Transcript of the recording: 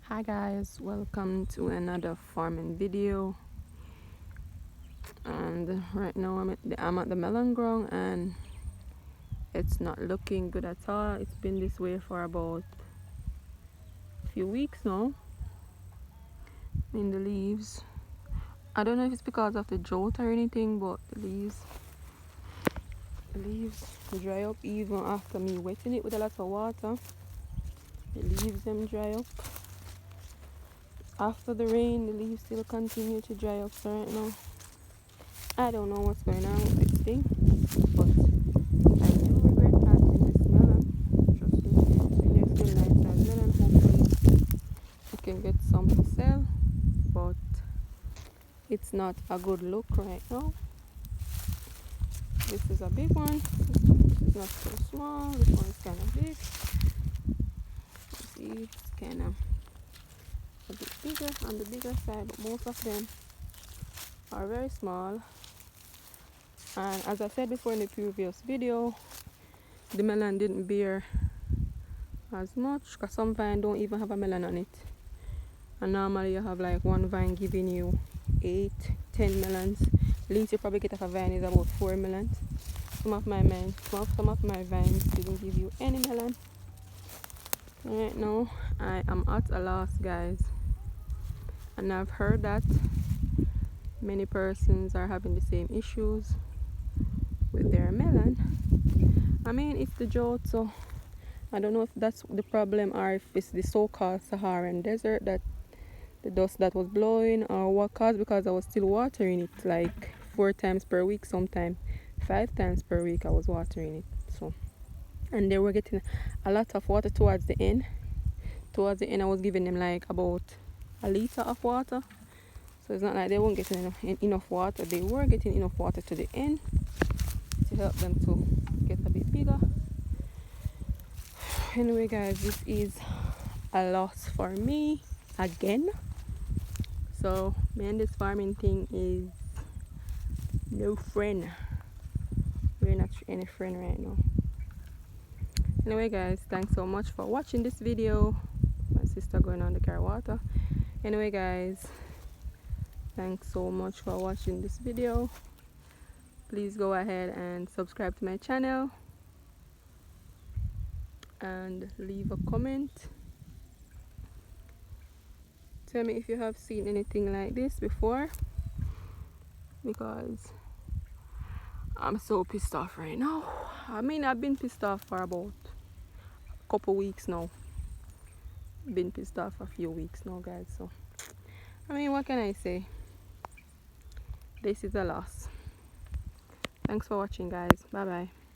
Hi guys, welcome to another farming video. And right now I'm at the melon ground and it's not looking good at all. It's been this way for about a few weeks now in the leaves. I don't know if it's because of the drought or anything, but the leaves dry up even after me wetting it with a lot of water. The leaves them dry up. After the rain, the leaves still continue to dry up. So right now I don't know what's going on with this thing, but I do regret planting this melon. Trust me, it's still nice size melon. Hopefully I can get some to sell, but it's not a good look right now. This is a big one. This is not so small. This one is kind of big. You see, it's kind of a bit bigger on the bigger side, but most of them are very small. And as I said before in the previous video, the melon didn't bear as much because some vine don't even have a melon on it, and normally you have like one vine giving you 8-10 melons. Least you probably get off a vine is about 4 melons. Some of my vines didn't give you any melon. Right now I am at a loss, guys, and I've heard that many persons are having the same issues with their melon. I mean, it's the drought, so I don't know if that's the problem or if it's the so-called Saharan desert, that the dust that was blowing, or what caused, because I was still watering it like 4 times per week, sometimes 5 times per week I was watering it. So, and they were getting a lot of water towards the end. Towards the end I was giving them like about a liter of water. So it's not like they weren't getting enough water. They were getting enough water to the end to help them to get a bit bigger. Anyway guys, this is a loss for me again. So man, this farming thing is no friend. We're not any friend right now. Anyway guys, thanks so much for watching this video. My sister going on the car water. Anyway guys, thanks so much for watching this video. Please go ahead and subscribe to my channel and leave a comment. Tell me if you have seen anything like this before, because I'm so pissed off right now. I mean, I've been pissed off for about a couple weeks now. Been pissed off for a few weeks now, guys. So I mean, what can I say? This is a loss. Thanks for watching, guys. Bye bye.